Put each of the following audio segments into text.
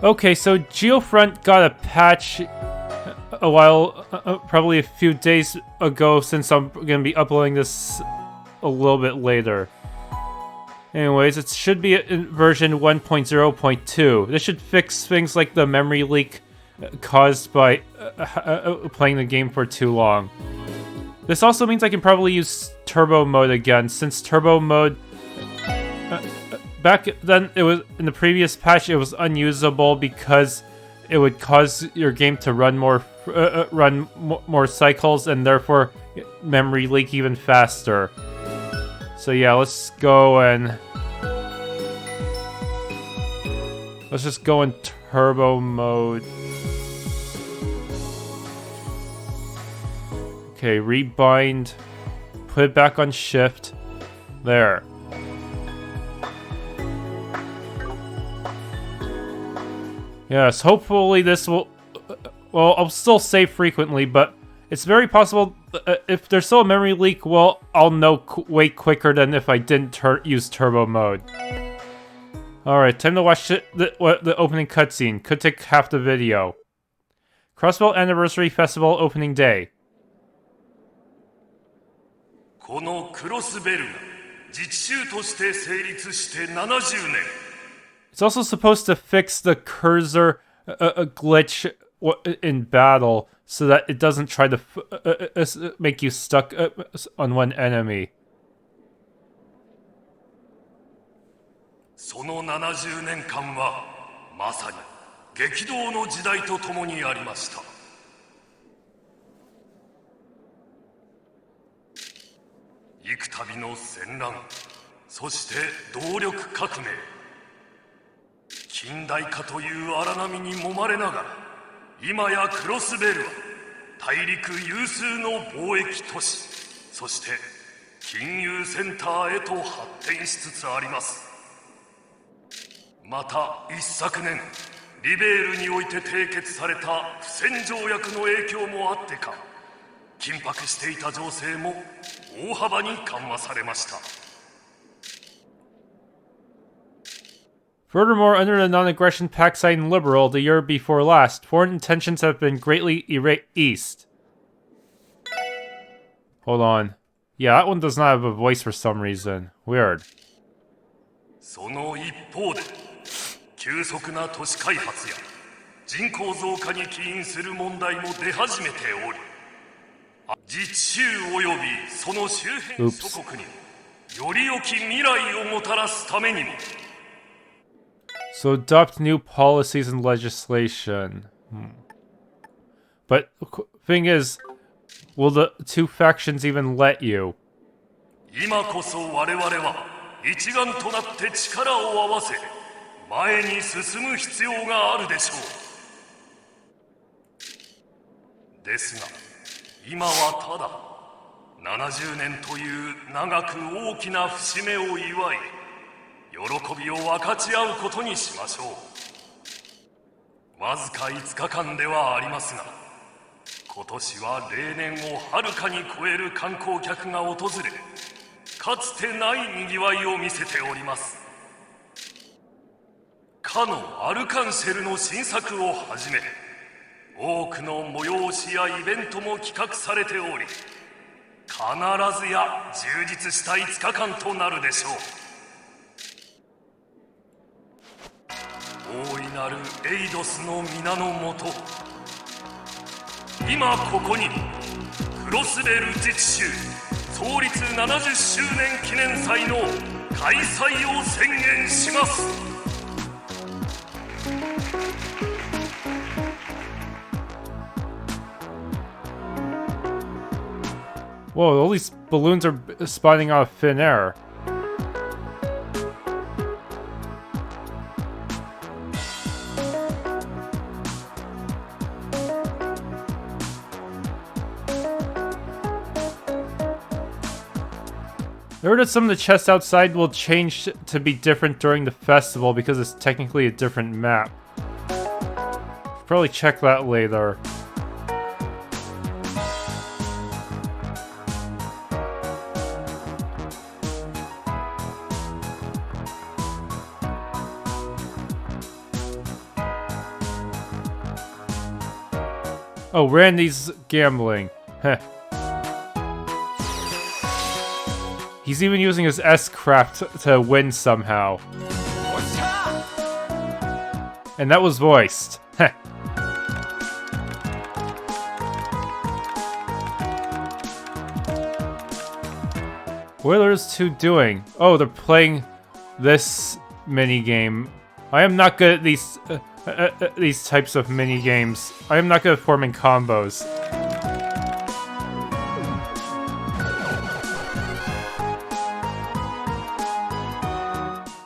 Okay, so Geofront got a patch a while, probably a few days ago, since I'm gonna be uploading this a little bit later. Anyways, it should be in version 1.0.2. This should fix things like the memory leak caused by playing the game for too long. This also means I can probably use turbo mode again, since turbo mode back then, it was in the previous patch, it was unusable because it would cause your game to run more cycles and therefore memory leak even faster. So yeah, let's go and let's just go in turbo mode. Okay, rebind, put it back on shift. There. Yes, hopefully this will... Well, I'll still save frequently, but it's very possible if there's still a memory leak, well, I'll know way quicker than if I didn't use turbo mode. Alright, time to watch the opening cutscene. Could take half the video. Crossbell Anniversary Festival Opening Day. このクロスベルが自治州として成立して70年 It's also supposed to fix the cursor glitch in battle so that it doesn't try to make you stuck on one enemy. その70年間はまさに激動の時代とともにありました。幾度の戦乱、そして動力革命、近代化という荒波に揉まれながら、今やクロスベルは大陸有数の貿易都市、そして金融センターへと発展しつつあります。また一昨年、リベールにおいて締結された不戦条約の影響もあってか、緊迫していた情勢も大幅に緩和されました。Furthermore, under the non-aggression pact signed Liberal the year before last, foreign intentions have been greatly eased. Hold on. Yeah, that one does not have a voice for some reason. Weird. その一方で、急速な都市開発や人口増加に起因する問題も出始めており、自治州及びその周辺諸国により良き未来をもたらすためにも So adopt new policies and legislation. But thing is, will the two factions even let you? 今こそ我々は一丸となって力を合わせ前に進む必要があるでしょう。ですが今はただ70年という長く大きな節目を祝い喜びを分かち合うことにしましょう。わずか5日間ではありますが、今年は例年をはるかに超える観光客が訪れ、かつてないにぎわいを見せております。かのアルカンシェルの新作をはじめ、多くの催しやイベントも企画されており、必ずや充実した5日間となるでしょう。大いなるエイドスの皆のもと、今ここにクロスベル自治州創立70周年記念祭の開催を宣言します。Whoa, all these balloons are spawning out of thin air. I heard that some of the chests outside will change to be different during the festival because it's technically a different map. Probably check that later. Oh, Randy's gambling. Heh. He's even using his S-craft to win somehow. And that was voiced. Heh. What are those two doing? Oh, they're playing this mini game. I am not good at these types of mini games. I am not good at forming combos.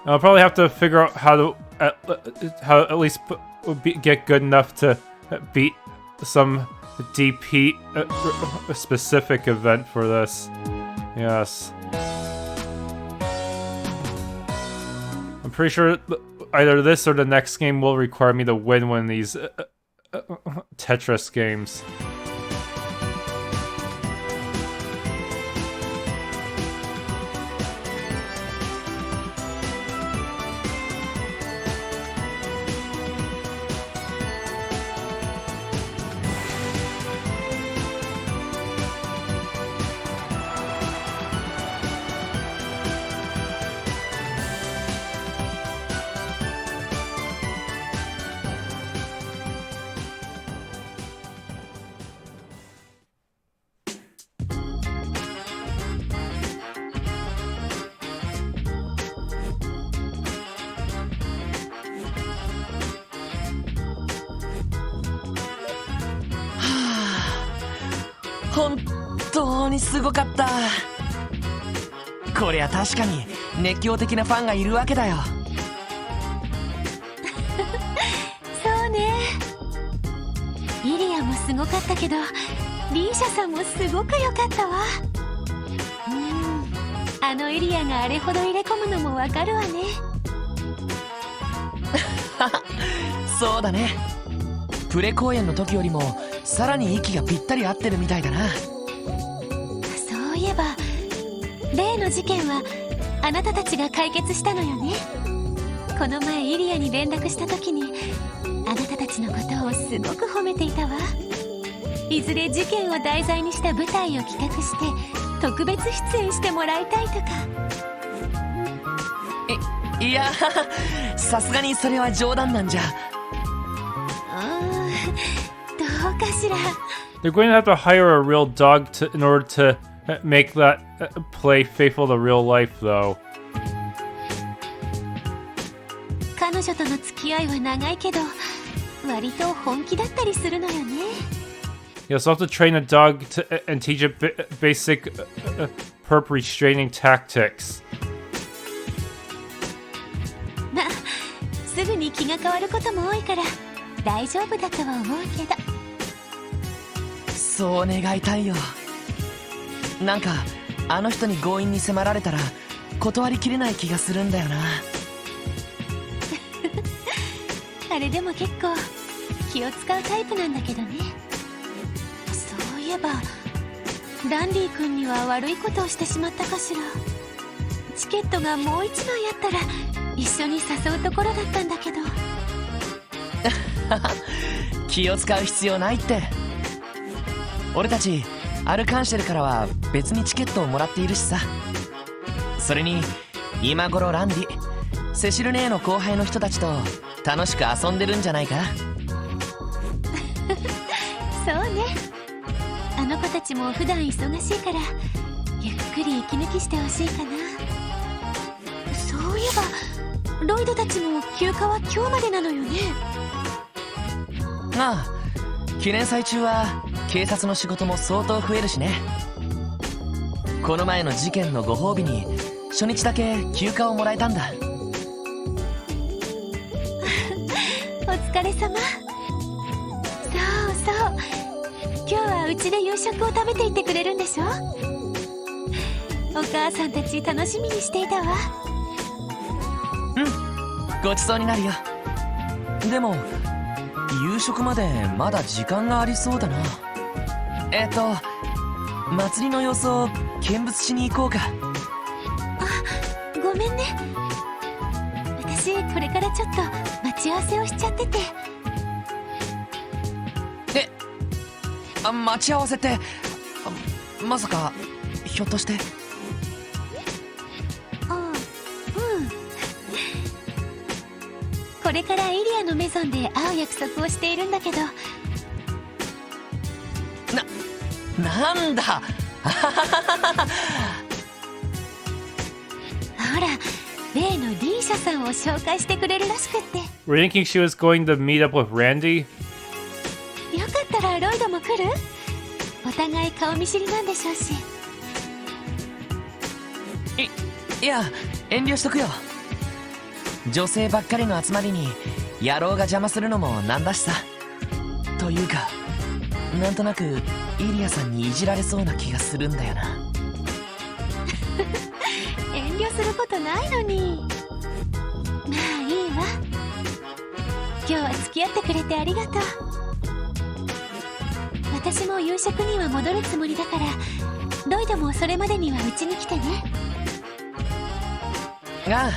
I'll probably have to figure out how to at least get good enough to beat some DP specific event for this. Yes. I'm pretty sure either this or the next game will require me to win one of these Tetris games.本当にすごかった。こりゃ確かに熱狂的なファンがいるわけだよ。そうね。イリアもすごかったけど、リーシャさんもすごく良かったわ。あのエリアがあれほど入れ込むのもわかるわね。そうだね。プレ公演の時よりもさらに息がぴったり合ってるみたいだな。そういえば例の事件はあなたたちが解決したのよね。この前イリアに連絡した時にあなたたちのことをすごく褒めていたわ。いずれ事件を題材にした舞台を企画して特別出演してもらいたいとか。いや、さすがにそれは冗談なんじゃ。どうかしら。 They're going to have to hire a real dog in order to make that play faithful to real life, though. 彼女との付き合いは長いけど割と本気だったりするのよね。You also have to train a dog and teach it basic perp restraining tactics. まあ、すぐに気が変わることも多いから大丈夫だとは思うけど。そう願いたいよ。なんかあの人に強引に迫られたら断りきれない気がするんだよな。あれでも結構気を使うタイプなんだけどね。そういえばランディ君には悪いことをしてしまったかしら。チケットがもう一枚あったら一緒に誘うところだったんだけど。気を使う必要ないって。俺たちアルカンシェルからは別にチケットをもらっているしさ。それに今頃ランディ、セシル姉の後輩の人たちと楽しく遊んでるんじゃないか。そうね。あの子たちも普段忙しいからゆっくり息抜きしてほしいかな。そういえばロイドたちも休暇は今日までなのよね。ああ、記念祭中は警察の仕事も相当増えるしね。この前の事件のご褒美に初日だけ休暇をもらえたんだ。お疲れ様。そうそう、今日はうちで夕食を食べていってくれるんでしょ。お母さんたち楽しみにしていたわ。うん、ごちそうになるよ。でも夕食までまだ時間がありそうだな。祭りの様子を見物しに行こうか。あ、ごめんね。私これからちょっと待ち合わせをしちゃってて。待ち合わせって、まさかひょっとして。これからエリアのメゾンで会う約束をしているんだけど。なんだほら、例のリーシャさんを紹介してくれるらしくって。 We're thinking she was going to meet up with Randy? よかったらロイドも来る？お互い顔見知りなんでしょうし。いや、遠慮しとくよ。女性ばっかりの集まりに野郎が邪魔するのもなんだしさ。というか、なんとなくイリアさんにいじられそうな気がするんだよな。遠慮することないのに。まあいいわ。今日は付き合ってくれてありがとう。私も夕食には戻るつもりだから、ロイドもそれまでにはうちに来てね。あ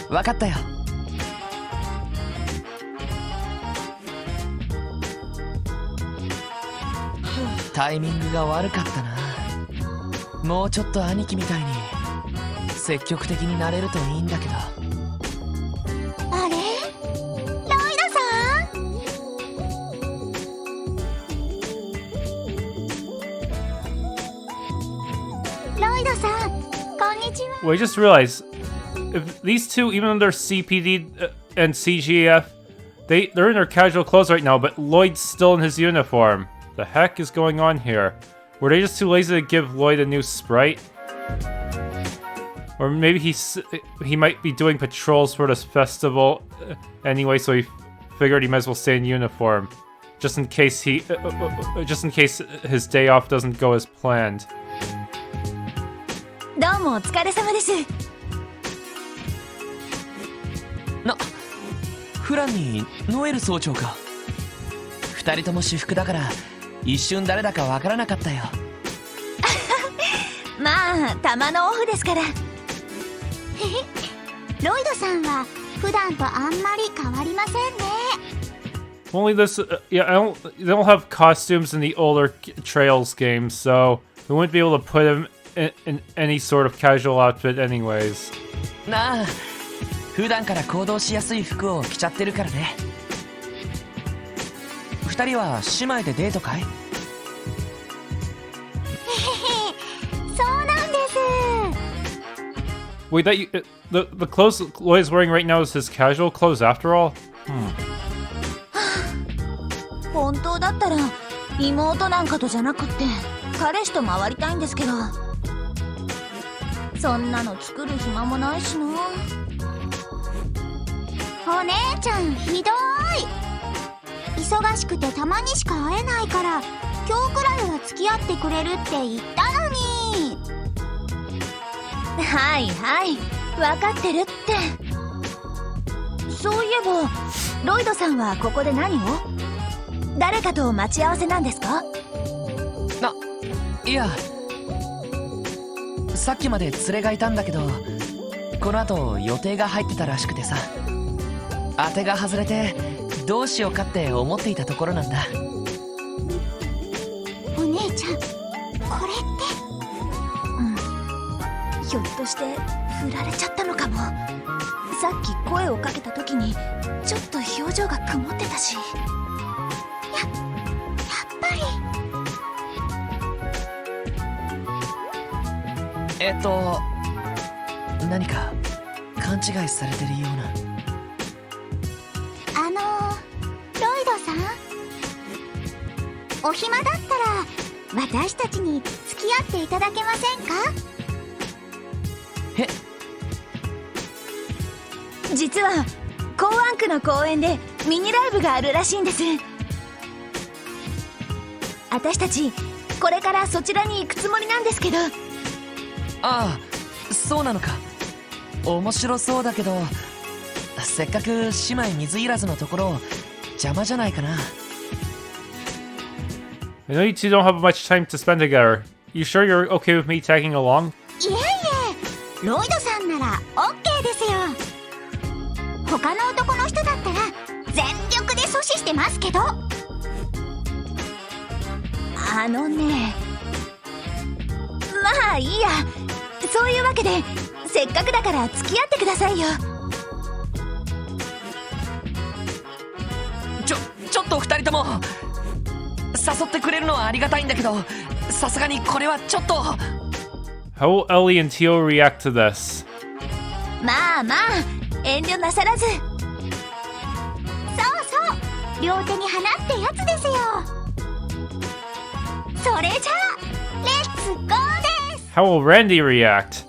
あ、わかったよ。タイミングが悪かったな。もうちょっと兄貴みたいに積極的になれるといいんだけど。あれ？ロイドさん？ロイドさん、こんにちは。Well, I just realized if these two, even though they're CPD and CGF, they're in their casual clothes right now, but Lloyd's still in his uniform. The heck is going on here? Were they just too lazy to give Lloyd a new sprite? Or maybe he might be doing patrols for this festival anyway, so he figured he might as well stay in uniform, just in case his day off doesn't go as planned. どうもお疲れ様です。フランにノエル総長か。二人とも私服だから一瞬誰だかわからなかったよ。まあたまのオフですから。ロイドさんは普段とあんまり変わりませんね。Only this, yeah, they don't have costumes in the older Trails games, so we wouldn't be able to put him in any sort of casual outfit anyways. なあ、普段から行動しやすい服を着ちゃってるからね。二人は姉妹でデートかい？そうなんです。 Wait, the clothes Lloyd's wearing right now is his casual clothes after all? 本当だったら妹なんかとじゃなくって彼氏と回りたいんですけど、そんなの作る暇もないしな。お姉ちゃんひどい。忙しくてたまにしか会えないから今日くらいは付き合ってくれるって言ったのに。はいはい分かってるって。そういえばロイドさんはここで何を？誰かと待ち合わせなんですか？いや、さっきまで連れがいたんだけど、この後予定が入ってたらしくてさ、当てが外れてどうしようかって思っていたところなんだ。お姉ちゃんこれって、ひょっとして振られちゃったのかも。さっき声をかけた時にちょっと表情が曇ってたし。やっぱり。何か勘違いされてるような。ロイドさん、お暇だったら私たちに付き合っていただけませんか？実は港湾区の公園でミニライブがあるらしいんです。私たちこれからそちらに行くつもりなんですけど。ああ、そうなのか。面白そうだけど、せっかく姉妹水入らずのところ邪魔じゃないかな。I know you two don't have much time to spend together. You sure you're okay with me tagging along? いえいえ、ロイドさんなら OK ですよ。他の男の人だったら全力で阻止してますけど。あのね、まあいいや。そういうわけでせっかくだから付き合ってくださいよ。ちょっと2人とも誘ってくれるのはありがたいんだけど、さすがにこれはちょっと。 How will Elie and Teal react to this? まあまあ遠慮なさらず。そうそう、両手に花ってやつですよ。それじゃあレッツゴーです。 How will Randy react?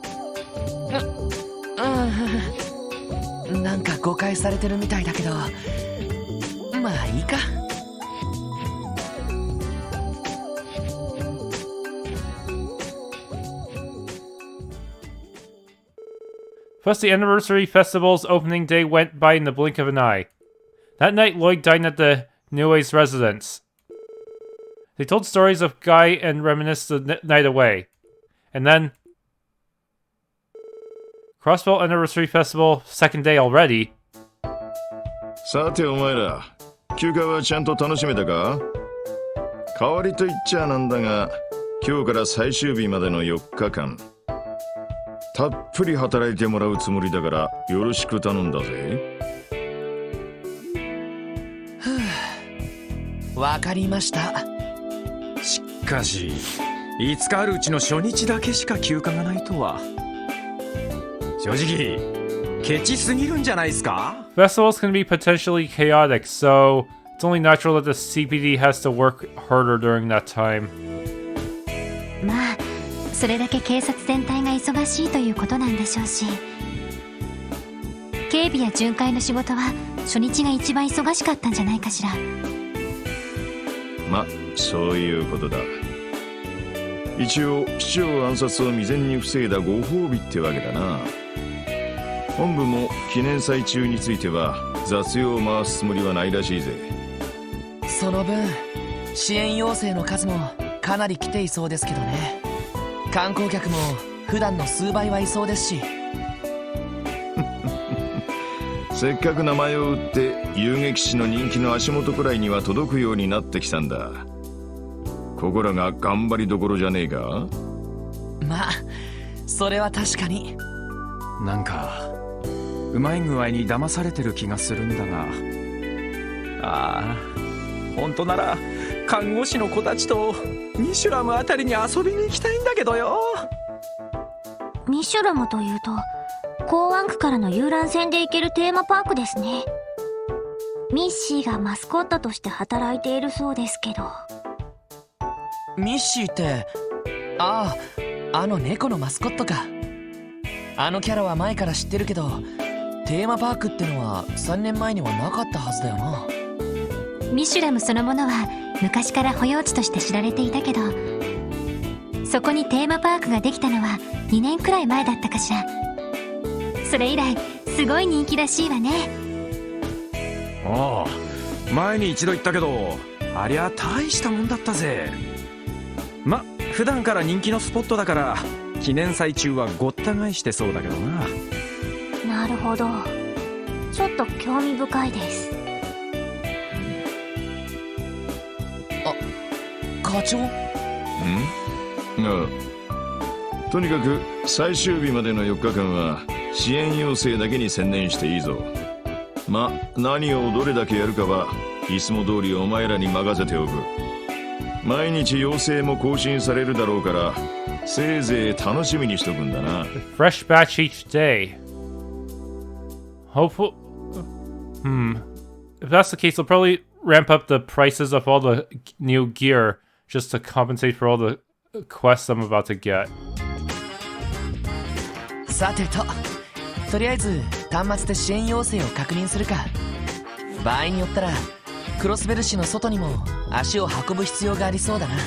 なんか誤解されてるみたいだけど、まあいいか。Plus, the anniversary festival's opening day went by in the blink of an eye. That night, Lloyd dined at the Niue's residence. They told stories of Guy and reminisced the night away. And then... Crossbell Anniversary Festival, second day already. さてお前ら、休暇はちゃんと楽しめたか？代わりと言っちゃなんだが、今日から最終日までの4日間、たっぷり働いてもらうつもりだからよろしく頼んだぜ。わかりました。しかし5日あるうちの初日だけしか休暇がないとは、正直ケチすぎるんじゃないですか？ Festivals can be potentially chaotic, so it's only natural that the CPD has to work harder during that time. まあそれだけ警察全体が忙しいということなんでしょうし、警備や巡回の仕事は初日が一番忙しかったんじゃないかしら。ま、そういうことだ。一応市長暗殺を未然に防いだご褒美ってわけだな。本部も記念祭中については雑用を回すつもりはないらしいぜ。その分支援要請の数もかなり来ていそうですけどね。観光客も普段の数倍はいそうですし。せっかく名前を売って遊撃士の人気の足元くらいには届くようになってきたんだ。ここらが頑張りどころじゃねえか？まあそれは確かに。なんかうまい具合に騙されてる気がするんだが。ああ、本当なら看護師の子たちとミシュラムあたりに遊びに行きたいんだけどよ。ミシュラムというと港湾区からの遊覧船で行けるテーマパークですね。ミッシーがマスコットとして働いているそうですけど。ミッシーって、ああの猫のマスコットか。あのキャラは前から知ってるけど、テーマパークってのは3年前にはなかったはずだよな。ミシュラムそのものは昔から保養地として知られていたけど、そこにテーマパークができたのは2年くらい前だったかしら。それ以来すごい人気らしいわね。ああ、前に一度言ったけど、ありゃ大したもんだったぜ。ま、普段から人気のスポットだから記念祭中はごった返してそうだけどな。なるほど、ちょっと興味深いです。課長？とにかく最終日までの4日間は支援要請だけに専念していいぞ。ま、何をどれだけやるかはいつも通りお前らに任せておく。毎日要請も更新されるだろうから、せいぜい楽しみにしとくんだな。Fresh batch each day. Hopeful. If that's the case, they'll probably ramp up the prices of all the new gear just to compensate for all the quests I'm about to get. さてとりあえず端末で支援要請を確認するか。場合によったらクロスベル市の外にも足を運ぶ必要がありそうだな。ええ、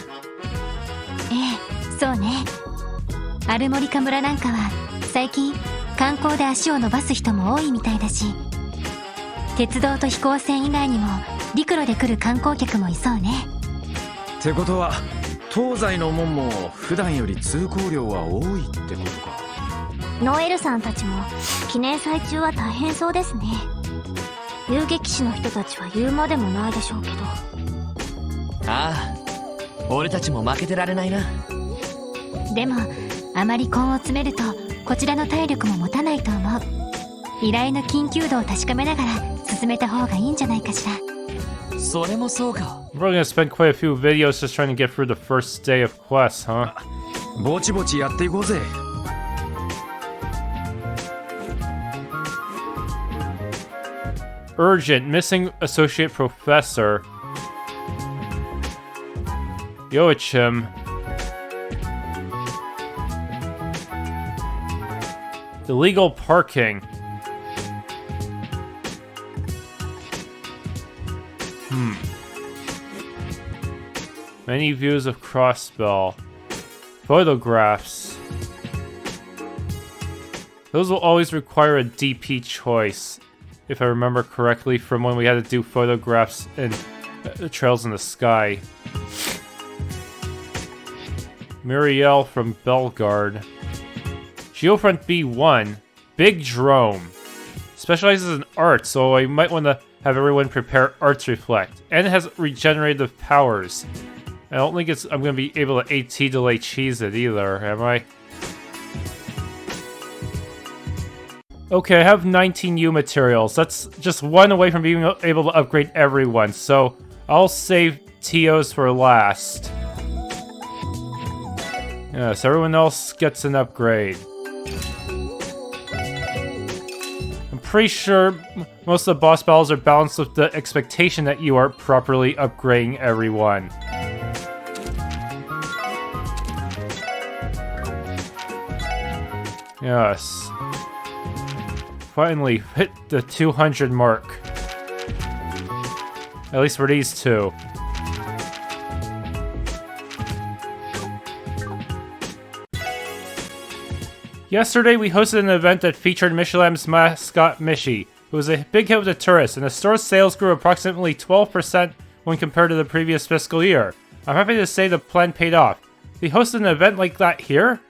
そうね。アルモリカ村なんかは最近観光で足を伸ばす人も多いみたいだし、鉄道と飛行船以外にも陸路で来る観光客もいそうね。ってことは東西の門も普段より通行量は多いってことか。ノエルさんたちも記念祭中は大変そうですね。遊撃士の人たちは言うまでもないでしょうけど。ああ、俺たちも負けてられないな。でもあまり根を詰めるとこちらの体力も持たないと思う。依頼の緊急度を確かめながら進めた方がいいんじゃないかしら。それもそうか。 We're probably gonna spend quite a few videos just trying to get through the first day of quests, huh? ぼちぼちやっていこうぜ。Urgent, missing associate professor. Yoichim. Illegal parking. Many views of Crossbell. Photographs. Those will always require a DP choice, if I remember correctly from when we had to do photographs and trails in the sky. Muriel from Bellegarde. Geofront B1. Big Drome. Specializes in art, so I might want to have everyone prepare Arts Reflect. And it has regenerative powers. I don't think I'm going to be able to AT delay cheese it either, am I? Okay, I have 19 U materials. That's just one away from being able to upgrade everyone, so I'll save TOs for last. Yes, everyone else gets an upgrade. I'm pretty sure most of the boss battles are balanced with the expectation that you are properly upgrading everyone. Yes. Finally hit the 200 mark. At least for these two. Yesterday we hosted an event that featured Michelin's mascot Michi. It was a big hit with the tourists, and the store's sales grew approximately 12% when compared to the previous fiscal year. I'm happy to say the plan paid off. They hosted an event like that here?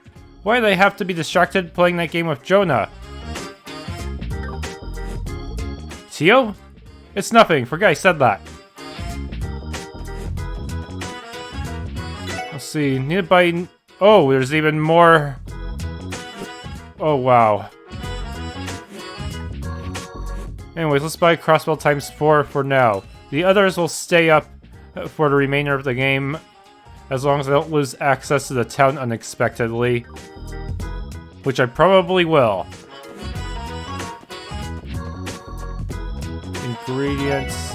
Why do they have to be distracted playing that game with Jonah? Tio? It's nothing, forget I said that. Let's see, need to buy... Oh, there's even more... Oh, wow. Anyways, let's buy Crossbell times 4 for now. The others will stay up for the remainder of the game, as long as I don't lose access to the town unexpectedly. Which I probably will. Ingredients.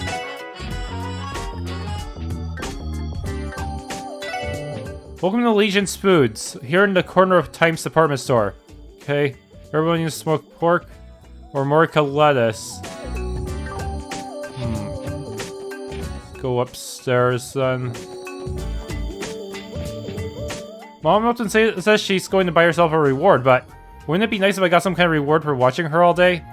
Welcome to Legion's Foods, here in the corner of Time's department store. Okay, everyone needs smoked pork or Morica lettuce. Go upstairs then. Mom often says she's going to buy herself a reward, but wouldn't it be nice if I got some kind of reward for watching her all day?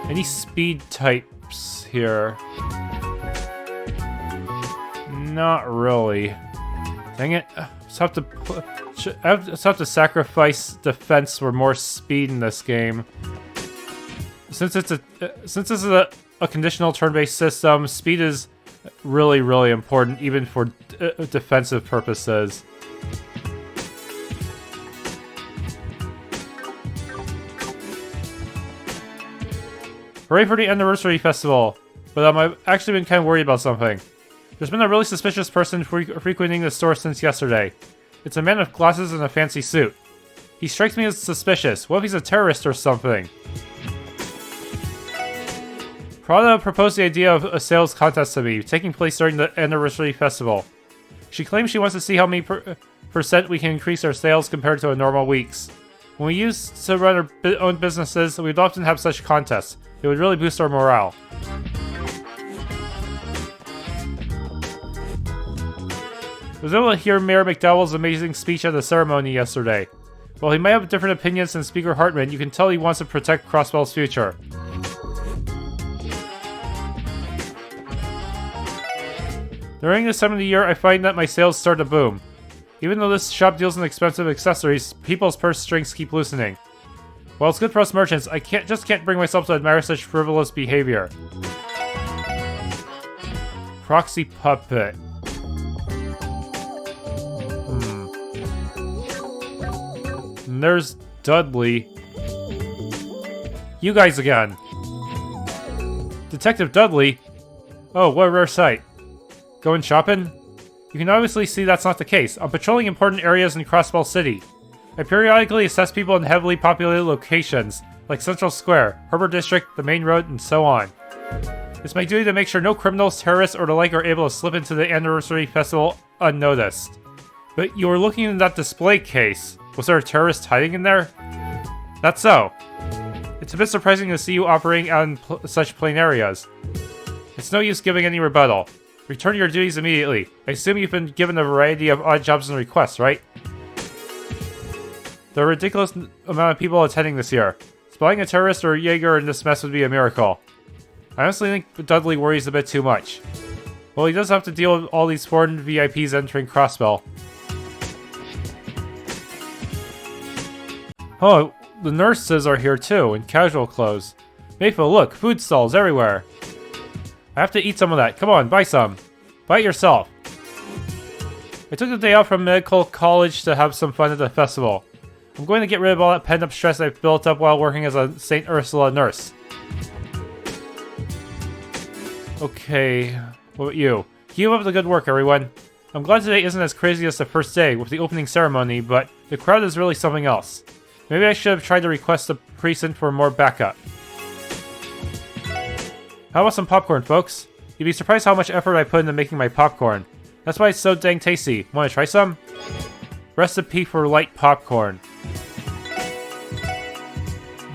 Any speed types here? Not really. Dang it. I just have to sacrifice defense for more speed in this game. Since this is a conditional turn-based system, speed is really, really important, even for defensive purposes. Hooray for the anniversary festival! But I've actually been kind of worried about something. There's been a really suspicious person frequenting the store since yesterday. It's a man with glasses and a fancy suit. He strikes me as suspicious. What if he's a terrorist or something? Prada proposed the idea of a sales contest to me, taking place during the anniversary festival. She claims she wants to see how many percent we can increase our sales compared to a normal week's. When we used to run our own businesses, we'd often have such contests. It would really boost our morale. I was able to hear Mayor McDowell's amazing speech at the ceremony yesterday. While he might have different opinions than Speaker Hartman, you can tell he wants to protect Crossbell's future. During this time of the year, I find that my sales start to boom. Even though this shop deals in expensive accessories, people's purse strings keep loosening. While it's good for us merchants, I just can't bring myself to admire such frivolous behavior. Proxy puppet. And there's Dudley. You guys again. Detective Dudley? Oh, what a rare sight. Going shopping? You can obviously see that's not the case. I'm patrolling important areas in Crossbell City. I periodically assess people in heavily populated locations, like Central Square, Harbor District, the main road, and so on. It's my duty to make sure no criminals, terrorists, or the like are able to slip into the anniversary festival unnoticed. But you were looking in that display case. Was there a terrorist hiding in there? That's so. It's a bit surprising to see you operating out in such plain areas. It's no use giving any rebuttal. Return to your duties immediately. I assume you've been given a variety of odd jobs and requests, right? There are a ridiculous amount of people attending this year. Spotting a terrorist or a Jaeger in this mess would be a miracle. I honestly think Dudley worries a bit too much. Well, he does have to deal with all these foreign VIPs entering Crossbell. Oh, the nurses are here too, in casual clothes. Mayfa, look, food stalls everywhere. I have to eat some of that. Come on, buy some. Buy it yourself. I took the day off from medical college to have some fun at the festival. I'm going to get rid of all that pent-up stress I've built up while working as a St. Ursula nurse. Okay, what about you? Keep up the good work, everyone. I'm glad today isn't as crazy as the first day with the opening ceremony, but the crowd is really something else. Maybe I should have tried to request the precinct for more backup. How about some popcorn, folks? You'd be surprised how much effort I put into making my popcorn. That's why it's so dang tasty. Want to try some? Recipe for light popcorn.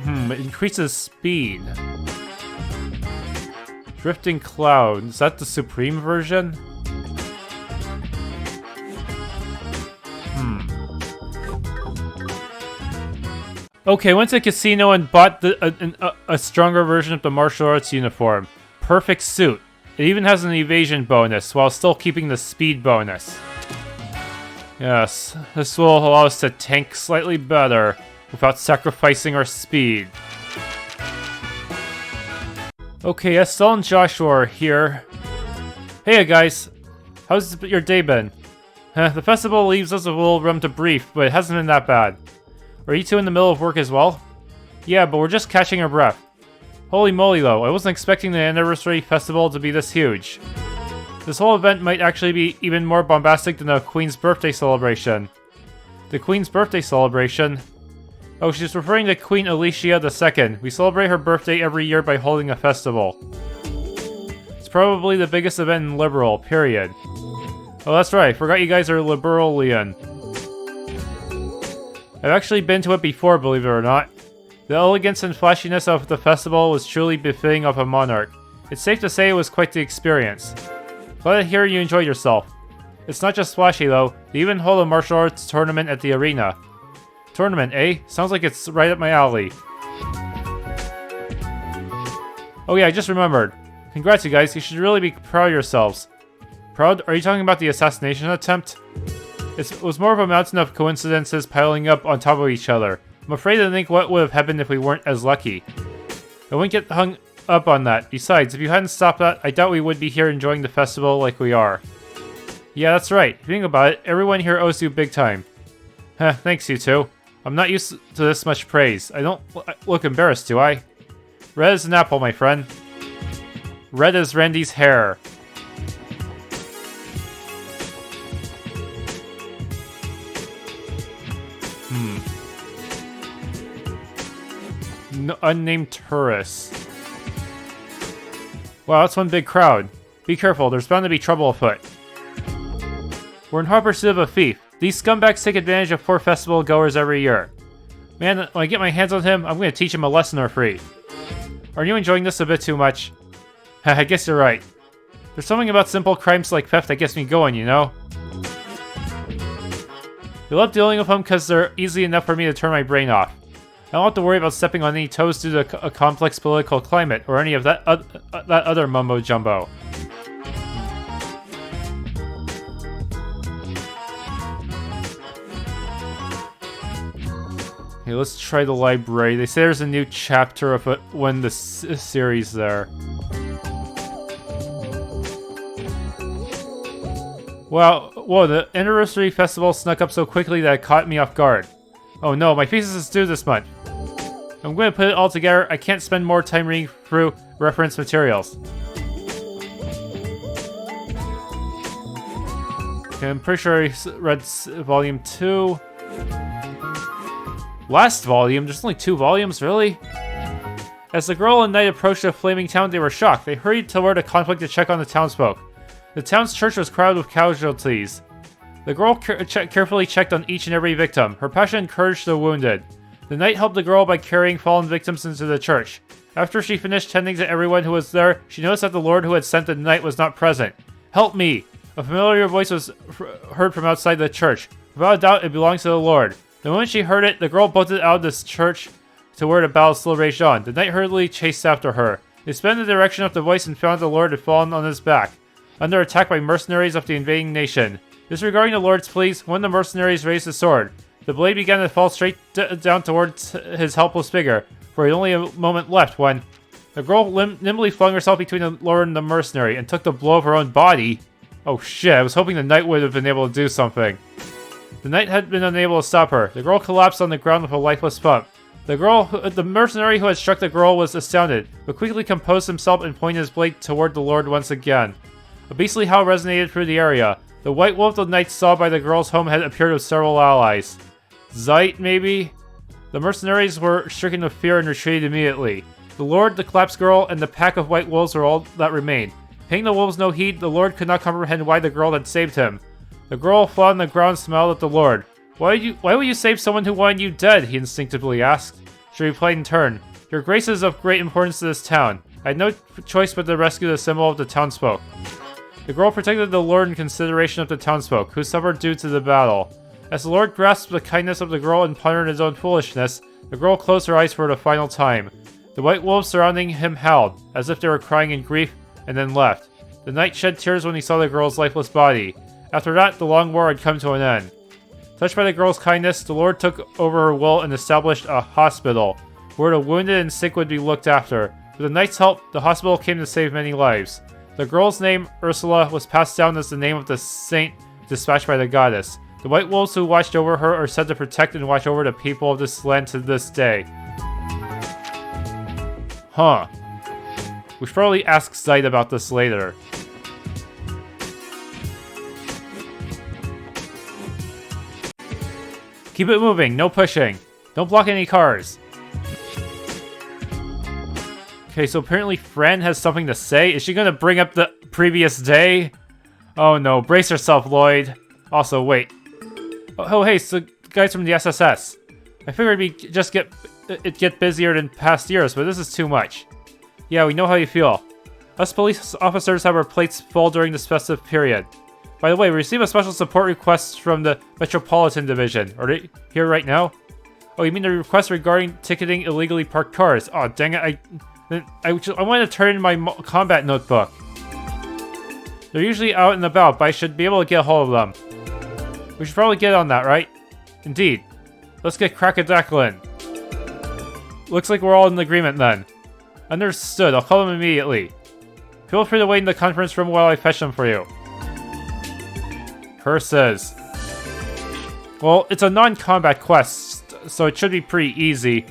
It increases speed. Drifting Cloud. Is that the Supreme version? Okay, went to the casino and bought a stronger version of the martial arts uniform. Perfect suit. It even has an evasion bonus, while still keeping the speed bonus. Yes, this will allow us to tank slightly better, without sacrificing our speed. Okay, Estelle and Joshua are here. Hey guys, how's your day been? The festival leaves us a little room to brief, but it hasn't been that bad. Are you two in the middle of work as well? Yeah, but we're just catching our breath. Holy moly though, I wasn't expecting the anniversary festival to be this huge. This whole event might actually be even more bombastic than the Queen's birthday celebration. The Queen's birthday celebration? Oh, she's referring to Queen Alicia II. We celebrate her birthday every year by holding a festival. It's probably the biggest event in Liberal, period. Oh, that's right, I forgot you guys are Liberalian. I've actually been to it before, believe it or not. The elegance and flashiness of the festival was truly befitting of a monarch. It's safe to say it was quite the experience. Glad to hear you enjoyed yourself. It's not just flashy though, they even hold a martial arts tournament at the arena. Tournament, eh? Sounds like it's right up my alley. Oh yeah, I just remembered. Congrats you guys, you should really be proud of yourselves. Proud? Are you talking about the assassination attempt? It was more of a mountain of coincidences piling up on top of each other. I'm afraid to think what would have happened if we weren't as lucky. I wouldn't get hung up on that. Besides, if you hadn't stopped that, I doubt we would be here enjoying the festival like we are. Yeah, that's right. Think about it, everyone here owes you big time. Heh, thanks you two. I'm not used to this much praise. I don't look embarrassed, do I? Red as an apple, my friend. Red as Randy's hair. Unnamed Taurus. Wow, that's one big crowd. Be careful, there's bound to be trouble afoot. We're in hot pursuit of a thief. These scumbags take advantage of poor festival goers every year. Man, when I get my hands on him, I'm going to teach him a lesson or free. Are you enjoying this a bit too much? I guess you're right. There's something about simple crimes like theft that gets me going, you know? I love dealing with them because they're easy enough for me to turn my brain off. I don't have to worry about stepping on any toes due to a complex political climate or any of that other mumbo-jumbo. Okay, let's try the library. They say there's a new chapter of it when the series there. Wow, whoa, the anniversary festival snuck up so quickly that it caught me off guard. Oh no, my thesis is due this month. I'm going to put it all together. I can't spend more time reading through reference materials. Okay, I'm pretty sure I read volume 2. Last volume? There's only 2 volumes, really? As the girl and knight approached the flaming town, they were shocked. They hurried toward a conflict to check on the townsfolk. The town's church was crowded with casualties. The girl carefully checked on each and every victim. Her passion encouraged the wounded. The knight helped the girl by carrying fallen victims into the church. After she finished tending to everyone who was there, she noticed that the lord who had sent the knight was not present. "Help me!" A familiar voice was heard from outside the church. Without a doubt, it belonged to the lord. The moment she heard it, the girl bolted out of this church to where the battle still raged on. The knight hurriedly chased after her. They sped in the direction of the voice and found the lord had fallen on his back, under attack by mercenaries of the invading nation. Disregarding the lord's pleas, one of the mercenaries raised his sword. The blade began to fall straight down towards his helpless figure, for he had only a moment left when the girl nimbly flung herself between the lord and the mercenary and took the blow of her own body. Oh shit, I was hoping the knight would have been able to do something. The knight had been unable to stop her. The girl collapsed on the ground with a lifeless pump. The mercenary who had struck the girl was astounded, but quickly composed himself and pointed his blade toward the lord once again. A beastly howl resonated through the area. The white wolf the knight saw by the girl's home had appeared with several allies. Zeit, maybe? The mercenaries were stricken with fear and retreated immediately. The lord, the collapsed girl, and the pack of white wolves were all that remained. Paying the wolves no heed, the lord could not comprehend why the girl had saved him. The girl fell on the ground and smiled at the lord. Why would you save someone who wanted you dead? He instinctively asked. She replied in turn, "Your grace is of great importance to this town. I had no choice but to rescue the symbol of the townsfolk." The girl protected the lord in consideration of the townsfolk, who suffered due to the battle. As the lord grasped the kindness of the girl and pondered his own foolishness, the girl closed her eyes for the final time. The white wolves surrounding him howled, as if they were crying in grief, and then left. The knight shed tears when he saw the girl's lifeless body. After that, the long war had come to an end. Touched by the girl's kindness, the lord took over her will and established a hospital, where the wounded and sick would be looked after. With the knight's help, the hospital came to save many lives. The girl's name, Ursula, was passed down as the name of the saint dispatched by the goddess. The white wolves who watched over her are said to protect and watch over the people of this land to this day. Huh. We should probably ask Zeit about this later. Keep it moving, no pushing. Don't block any cars. Okay, so apparently Fran has something to say. Is she gonna bring up the previous day? Oh no, brace yourself, Lloyd. Also, wait. Oh hey, so guys from the SSS. I figured it'd get busier than past years, but this is too much. Yeah, we know how you feel. Us police officers have our plates full during this festive period. By the way, we received a special support request from the Metropolitan Division. Are they here right now? Oh, you mean the request regarding ticketing illegally parked cars? Oh, dang it, I wanted to turn in my combat notebook. They're usually out and about, but I should be able to get a hold of them. We should probably get on that, right? Indeed. Let's get crackadackling. Looks like we're all in agreement then. Understood, I'll call them immediately. Feel free to wait in the conference room while I fetch them for you. Curses. Well, it's a non-combat quest, so it should be pretty easy.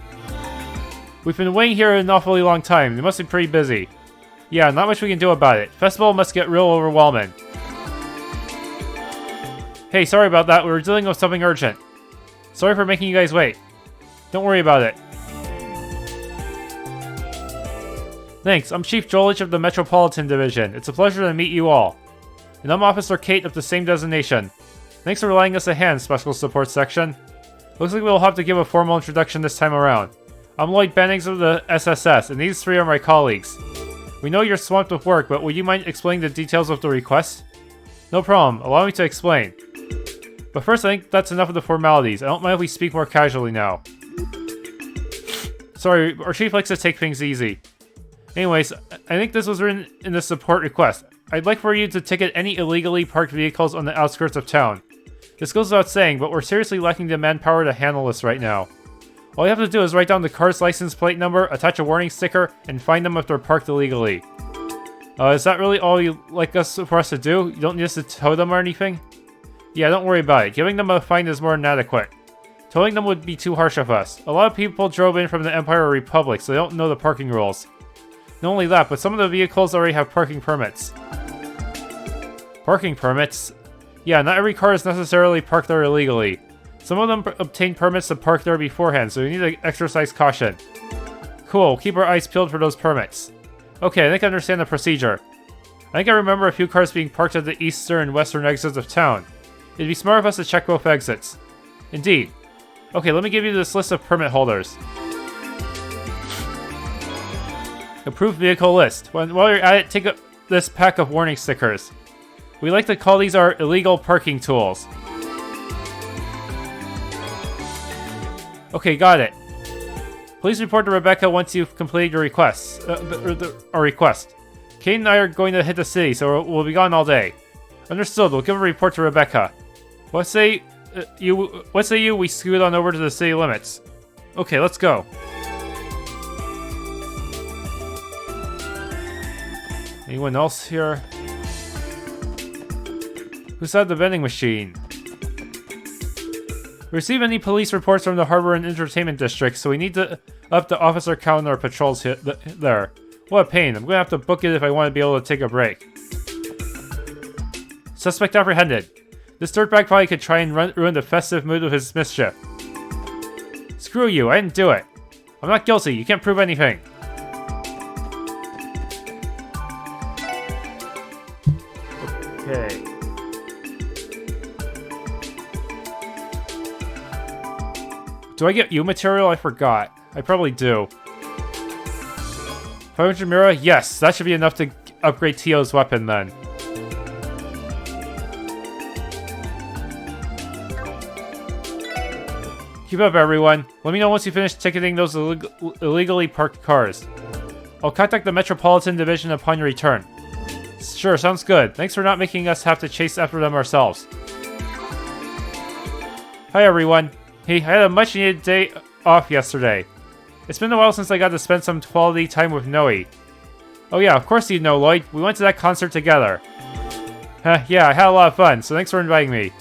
We've been waiting here an awfully long time. They must be pretty busy. Yeah, not much we can do about it. Festival must get real overwhelming. Hey, sorry about that. We were dealing with something urgent. Sorry for making you guys wait. Don't worry about it. Thanks, I'm Chief Jolich of the Metropolitan Division. It's a pleasure to meet you all. And I'm Officer Kate of the same designation. Thanks for lending us a hand, Special Support Section. Looks like we'll have to give a formal introduction this time around. I'm Lloyd Bennings of the SSS, and these three are my colleagues. We know you're swamped with work, but would you mind explaining the details of the request? No problem, allow me to explain. But first, I think that's enough of the formalities. I don't mind if we speak more casually now. Sorry, our chief likes to take things easy. Anyways, I think this was written in the support request. I'd like for you to ticket any illegally parked vehicles on the outskirts of town. This goes without saying, but we're seriously lacking the manpower to handle this right now. All you have to do is write down the car's license plate number, attach a warning sticker, and find them if they're parked illegally. Is that really all you like for us to do? You don't need us to tow them or anything? Yeah, don't worry about it. Giving them a fine is more than adequate. Towing them would be too harsh of us. A lot of people drove in from the Empire or Republic, so they don't know the parking rules. Not only that, but some of the vehicles already have parking permits. Parking permits? Yeah, not every car is necessarily parked there illegally. Some of them obtain permits to park there beforehand, so we need to exercise caution. Cool, keep our eyes peeled for those permits. Okay, I think I understand the procedure. I think I remember a few cars being parked at the eastern and western exits of town. It'd be smart of us to check both exits. Indeed. Okay, let me give you this list of permit holders. Approved vehicle list. While you're at it, take this pack of warning stickers. We like to call these our illegal parking tools. Okay, got it. Please report to Rebecca once you've completed your requests. Our request. Kate and I are going to hit the city, so we'll be gone all day. Understood. We'll give a report to Rebecca. What say you we scoot on over to the city limits? Okay, let's go. Anyone else here? Who's at the vending machine? Receive any police reports from the harbor and entertainment district, so we need to up the officer count on our patrols there. What a pain. I'm gonna have to book it if I want to be able to take a break. Suspect apprehended. This dirtbag probably could try and ruin the festive mood of his mischief. Screw you, I didn't do it. I'm not guilty, you can't prove anything. Okay. Do I get Eiyuu material? I forgot. I probably do. 500 Mira? Yes, that should be enough to upgrade Tio's weapon then. Keep up, everyone. Let me know once you finish ticketing those illegally parked cars. I'll contact the Metropolitan Division upon your return. Sure, sounds good. Thanks for not making us have to chase after them ourselves. Hi, everyone. Hey, I had a much-needed day off yesterday. It's been a while since I got to spend some quality time with Noe. Oh yeah, of course you know, Lloyd. We went to that concert together. Yeah, I had a lot of fun, so thanks for inviting me.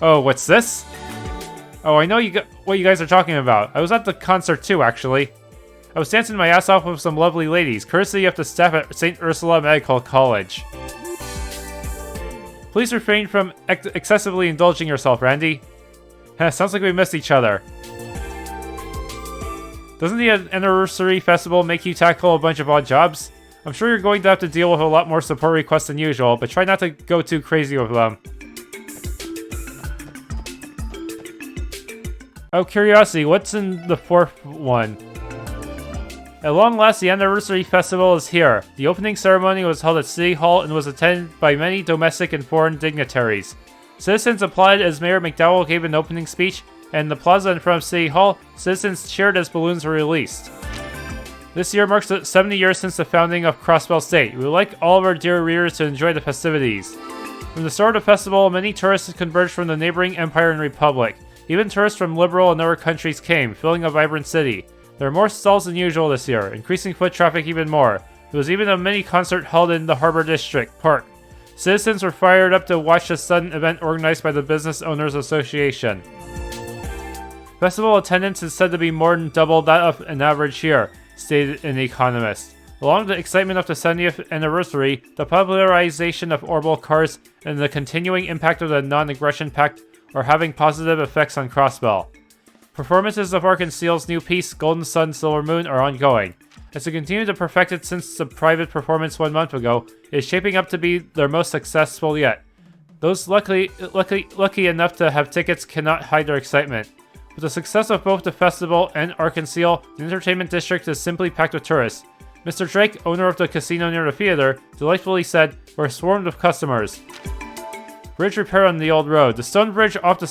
Oh, what's this? Oh, I know what you guys are talking about. I was at the concert too, actually. I was dancing my ass off with some lovely ladies, courtesy of the staff at St. Ursula Medical College. Please refrain from excessively indulging yourself, Randy. Sounds like we missed each other. Doesn't the anniversary festival make you tackle a bunch of odd jobs? I'm sure you're going to have to deal with a lot more support requests than usual, but try not to go too crazy with them. Out of curiosity, what's in the fourth one? At long last, the anniversary festival is here. The opening ceremony was held at City Hall and was attended by many domestic and foreign dignitaries. Citizens applauded as Mayor McDowell gave an opening speech, and in the plaza in front of City Hall, citizens cheered as balloons were released. This year marks the 70 years since the founding of Crossbell State. We would like all of our dear readers to enjoy the festivities. From the start of the festival, many tourists converged from the neighboring Empire and Republic. Even tourists from liberal and other countries came, filling a vibrant city. There are more stalls than usual this year, increasing foot traffic even more. There was even a mini concert held in the Harbor District Park. Citizens were fired up to watch the sudden event organized by the Business Owners Association. Festival attendance is said to be more than double that of an average year, stated an economist. Along with the excitement of the 70th anniversary, the popularization of orbital cars and the continuing impact of the Non-Aggression Pact are having positive effects on Crossbell. Performances of Ark and Steel's new piece, Golden Sun, Silver Moon, are ongoing. As they continue to perfect it since the private performance 1 month ago, it is shaping up to be their most successful yet. Those lucky enough to have tickets cannot hide their excitement. With the success of both the festival and Ark and Steel, the entertainment district is simply packed with tourists. Mr. Drake, owner of the casino near the theater, delightfully said, "We're swarmed with customers." Bridge repair on the old road. The stone bridge off the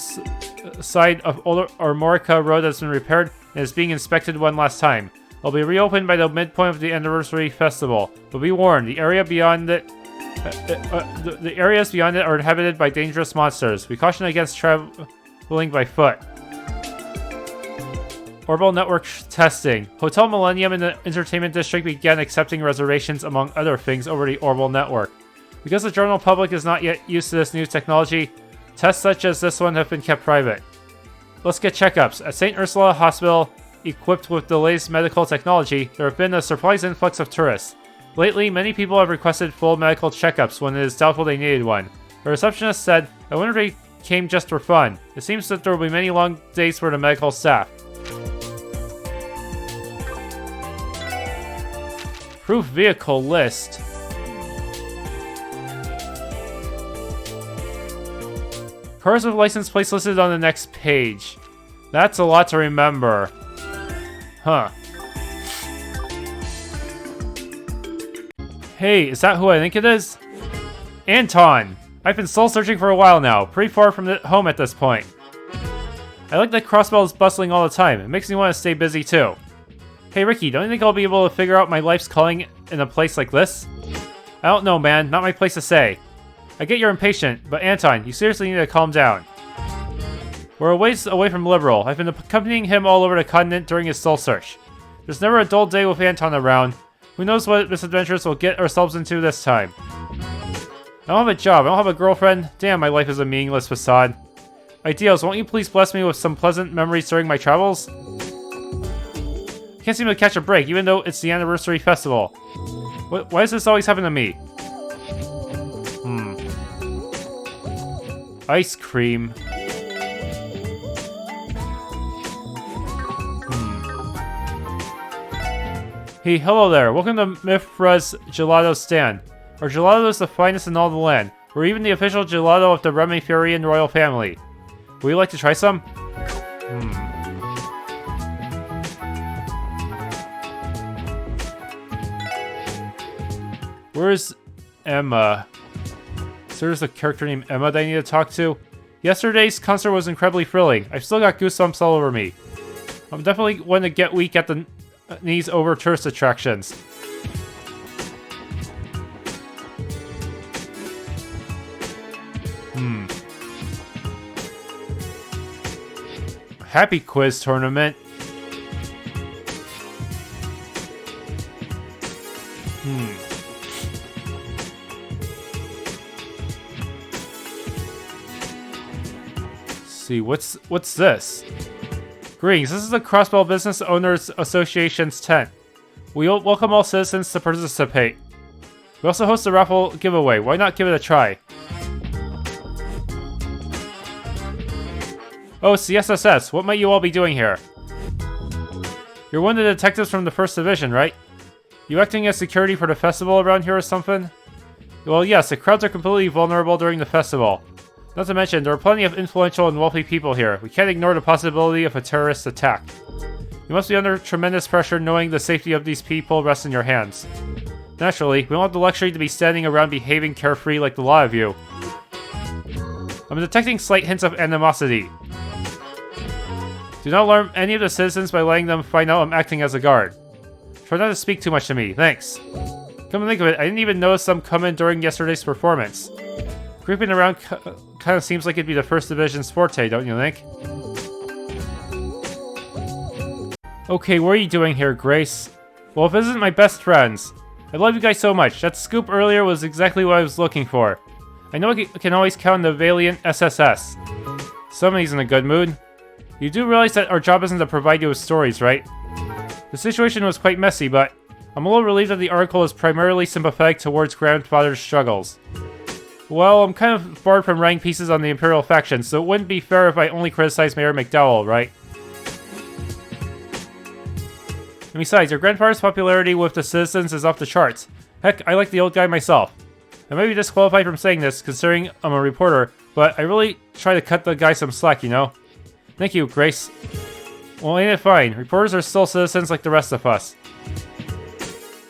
side of Old Armorica Road has been repaired and is being inspected one last time. It'll be reopened by the midpoint of the anniversary festival, but be warned, the area beyond it, the areas beyond it are inhabited by dangerous monsters. We caution against traveling by foot. Orbital network testing. Hotel Millennium in the Entertainment District began accepting reservations, among other things, over the Orbital network. Because the general public is not yet used to this new technology, tests such as this one have been kept private. Let's get checkups. At St. Ursula Hospital, equipped with the latest medical technology, there have been a surprise influx of tourists. Lately, many people have requested full medical checkups when it is doubtful they needed one. The receptionist said, "I wonder if they came just for fun." It seems that there will be many long days for the medical staff. Proof vehicle list. Cars with license plates listed on the next page. That's a lot to remember. Huh. Hey, is that who I think it is? Anton! I've been soul searching for a while now, pretty far from home at this point. I like that Crossbell is bustling all the time. It makes me want to stay busy too. Hey Ricky, don't you think I'll be able to figure out my life's calling in a place like this? I don't know, man. Not my place to say. I get you're impatient, but Anton, you seriously need to calm down. We're a ways away from Liberal. I've been accompanying him all over the continent during his soul search. There's never a dull day with Anton around. Who knows what misadventures we'll get ourselves into this time. I don't have a job, I don't have a girlfriend. Damn, my life is a meaningless facade. Ideals, won't you please bless me with some pleasant memories during my travels? Can't seem to catch a break, even though it's the anniversary festival. Why does this always happen to me? Ice cream. Hey, hello there. Welcome to Mifra's Gelato stand. Our gelato is the finest in all the land. We're even the official gelato of the Remiferian royal family. Would you like to try some? Where's Emma? So there's a character named Emma that I need to talk to? Yesterday's concert was incredibly thrilling. I've still got goosebumps all over me. I'm definitely going to get weak at the knees over tourist attractions. Happy quiz tournament. See, what's this? Greetings, this is the Crossbell Business Owners Association's tent. We welcome all citizens to participate. We also host a raffle giveaway. Why not give it a try? Oh, it's the SSS. What might you all be doing here? You're one of the detectives from the 1st Division, right? You acting as security for the festival around here or something? Well, yes, the crowds are completely vulnerable during the festival. Not to mention, there are plenty of influential and wealthy people here. We can't ignore the possibility of a terrorist attack. You must be under tremendous pressure knowing the safety of these people rests in your hands. Naturally, we don't have the luxury to be standing around behaving carefree like the lot of you. I'm detecting slight hints of animosity. Do not alarm any of the citizens by letting them find out I'm acting as a guard. Try not to speak too much to me, thanks. Come to think of it, I didn't even notice them come in during yesterday's performance. Creeping around kind of seems like it'd be the 1st Division's forte, don't you think? Okay, what are you doing here, Grace? Well, visit my best friends. I love you guys so much. That scoop earlier was exactly what I was looking for. I know I can always count on the valiant SSS. Somebody's in a good mood. You do realize that our job isn't to provide you with stories, right? The situation was quite messy, but I'm a little relieved that the article is primarily sympathetic towards grandfather's struggles. Well, I'm kind of barred from writing pieces on the Imperial faction, so it wouldn't be fair if I only criticized Mayor McDowell, right? And besides, your grandfather's popularity with the citizens is off the charts. Heck, I like the old guy myself. I may be disqualified from saying this, considering I'm a reporter, but I really try to cut the guy some slack, you know? Thank you, Grace. Well, ain't it fine? Reporters are still citizens like the rest of us.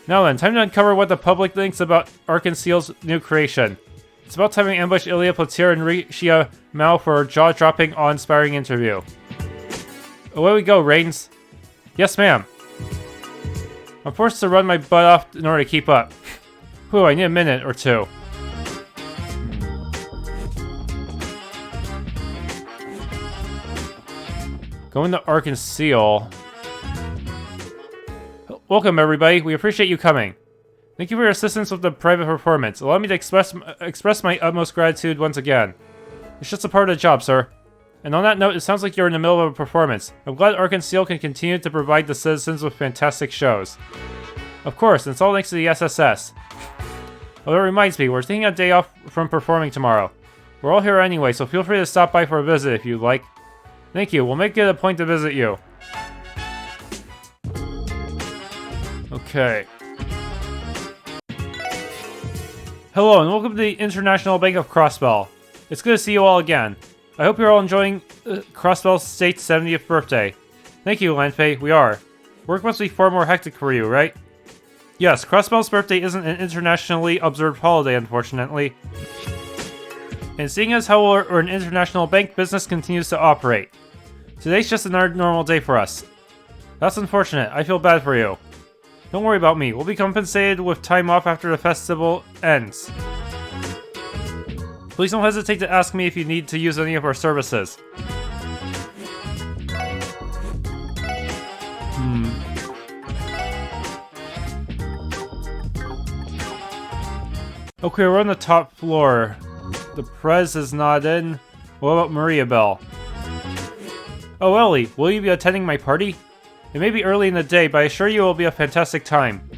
Now then, time to uncover what the public thinks about Arkanseal's new creation. It's about time we ambush Ilia Platier and Rixia Mao for a jaw-dropping, awe-inspiring interview. Away we go, Rains. Yes, ma'am. I'm forced to run my butt off in order to keep up. Whew, I need a minute or two. Going to Arkanseal. welcome everybody. We appreciate you coming. Thank you for your assistance with the private performance. Allow me to express my utmost gratitude once again. It's just a part of the job, sir. And on that note, it sounds like you're in the middle of a performance. I'm glad Ark & Steel can continue to provide the citizens with fantastic shows. Of course, and it's all thanks to the SSS. Oh, that reminds me, we're taking a day off from performing tomorrow. We're all here anyway, so feel free to stop by for a visit if you'd like. Thank you, we'll make it a point to visit you. Okay. Hello and welcome to the International Bank of Crossbell. It's good to see you all again. I hope you're all enjoying Crossbell State's 70th birthday. Thank you, Lanfei, we are. Work must be far more hectic for you, right? Yes, Crossbell's birthday isn't an internationally observed holiday, unfortunately. And seeing as how we're an international bank, business continues to operate. Today's just another normal day for us. That's unfortunate, I feel bad for you. Don't worry about me, we'll be compensated with time off after the festival ends. Please don't hesitate to ask me if you need to use any of our services. Okay, we're on the top floor. The Prez is not in. What about Maria Bell? Oh, Elie, will you be attending my party? It may be early in the day, but I assure you it will be a fantastic time.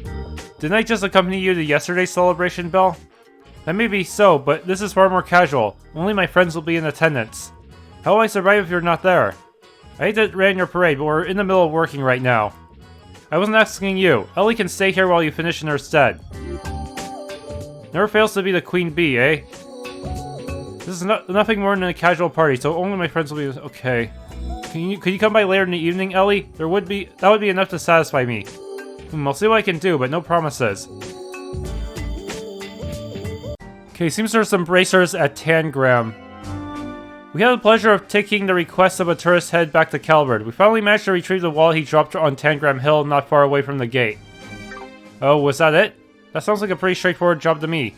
Didn't I just accompany you to yesterday's celebration, Belle? That may be so, but this is far more casual. Only my friends will be in attendance. How will I survive if you're not there? I hate to rain your parade, but we're in the middle of working right now. I wasn't asking you. Elie can stay here while you finish in her stead. Never fails to be the queen bee, eh? This is nothing more than a casual party, so only my friends will be... Okay. Could you come by later in the evening, Elie? That would be enough to satisfy me. I'll see what I can do, but no promises. Okay, seems there's some bracers at Tangram. We had the pleasure of taking the request of a tourist head back to Calvert. We finally managed to retrieve the wallet he dropped on Tangram Hill not far away from the gate. Oh, was that it? That sounds like a pretty straightforward job to me.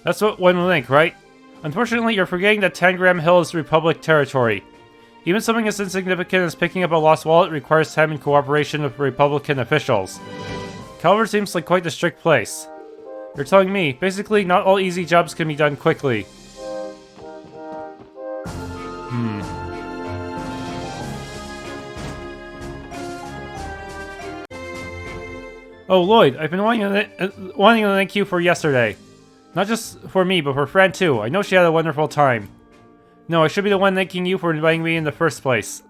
That's what one would think, right? Unfortunately, you're forgetting that Tangram Hill is Republic territory. Even something as insignificant as picking up a lost wallet requires time and cooperation with Republican officials. Calvert seems like quite the strict place. You're telling me, basically, not all easy jobs can be done quickly. Oh, Lloyd, I've been wanting to thank you for yesterday. Not just for me, but for Fran too. I know she had a wonderful time. No, I should be the one thanking you for inviting me in the first place.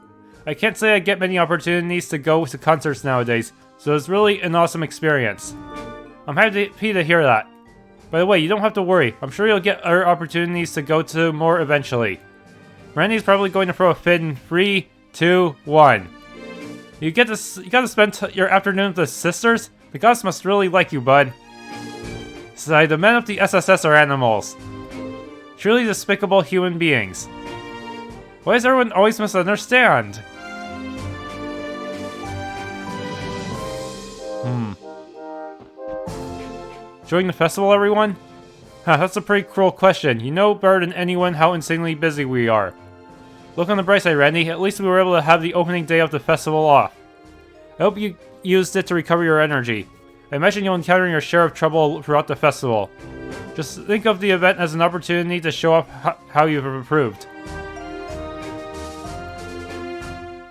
I can't say I get many opportunities to go to concerts nowadays, so it's really an awesome experience. I'm happy to hear that. By the way, you don't have to worry. I'm sure you'll get other opportunities to go to more eventually. Randy's probably going to throw a fit in 3, 2, 1. You gotta spend your afternoon with the sisters? The gods must really like you, bud. Sigh, the men of the SSS are animals. Truly despicable human beings. Why does everyone always misunderstand? Enjoying the festival, everyone? Huh, that's a pretty cruel question. You know better than anyone how insanely busy we are. Look on the bright side, Randy. At least we were able to have the opening day of the festival off. I hope you used it to recover your energy. I imagine you'll encounter your share of trouble throughout the festival. Just think of the event as an opportunity to show off how you've improved.